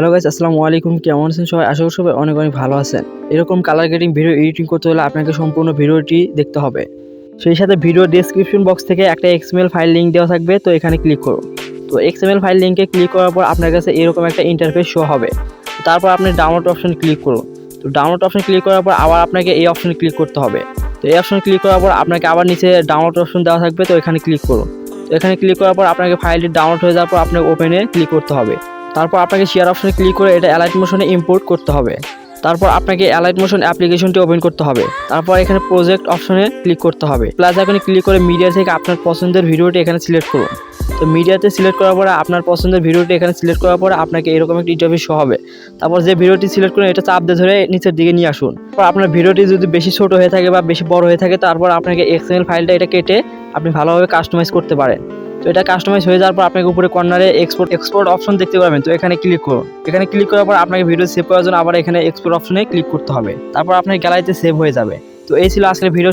Hello guys, আসসালামু আলাইকুম। কেমন আছেন সবাই? আশা করি সবাই অনেক অনেক ভালো আছেন। এরকম কালার গ্রেডিং ভিডিও এডিটিং করতে হলে আপনাকে সম্পূর্ণ ভিডিওটি দেখতে হবে। সেই সাথে ভিডিও ডেসক্রিপশন বক্স থেকে একটা XML ফাইল লিঙ্ক দেওয়া থাকবে, তো এখানে ক্লিক করুন। তো XML ফাইল লিঙ্কে ক্লিক করার পর আপনার কাছে এরকম একটা ইন্টারফেস শো হবে। তারপর আপনি ডাউনলোড অপশন ক্লিক করুন। তো ডাউনলোড অপশন ক্লিক করার পর আবার আপনাকে এই অপশনে ক্লিক করতে হবে। তো এই অপশনে ক্লিক করার পর আপনাকে আবার নিচে ডাউনলোড অপশন দেওয়া থাকবে, তো এখানে ক্লিক করুন। তো এখানে ক্লিক করার পর আপনাকে ফাইলটি ডাউনলোড হয়ে যাওয়ার পর আপনাকে ওপেনে ক্লিক করতে হবে। তারপর আপনাকে শেয়ার অপশনে ক্লিক করে এটা অ্যালাইট মোশনে ইম্পোর্ট করতে হবে। তারপর আপনাকে অ্যালাইট মোশন অ্যাপ্লিকেশনটি ওপেন করতে হবে। তারপর এখানে প্রজেক্ট অপশনে ক্লিক করতে হবে। প্লাস আইকনে ক্লিক করে মিডিয়া থেকে আপনার পছন্দের ভিডিওটি এখানে সিলেক্ট করুন। তো মিডিয়াতে সিলেক্ট করার পরে আপনার পছন্দের ভিডিওটি এখানে সিলেক্ট করার পরে আপনাকে এরকম একটা ইন্টারফেস শো হবে। তারপর যে ভিডিওটি সিলেক্ট করেন এটা চাপ দিয়ে ধরে নিচের দিকে নিয়ে আসুন। তারপর আপনার ভিডিওটি যদি বেশি ছোট হয়ে থাকে বা বেশি বড় হয়ে থাকে, তারপর আপনাকে XML ফাইলটা এটা কেটে আপনি ভালোভাবে কাস্টমাইজ করতে পারেন। তো এটা কাস্টমাইজ হয়ে যাওয়ার পর আপনাকে উপরে কর্নারে এক্সপোর্ট অপশন দেখতে পাবেন, তো এখানে ক্লিক করুন। এখানে ক্লিক করার পর আপনাকে ভিডিও সেভ করার জন্য আবার এখানে এক্সপোর্ট অপশনে ক্লিক করতে হবে। তারপর আপনার গ্যালারিতে সেভ হয়ে যাবে। তো এই ছিল আজকের ভিডিও।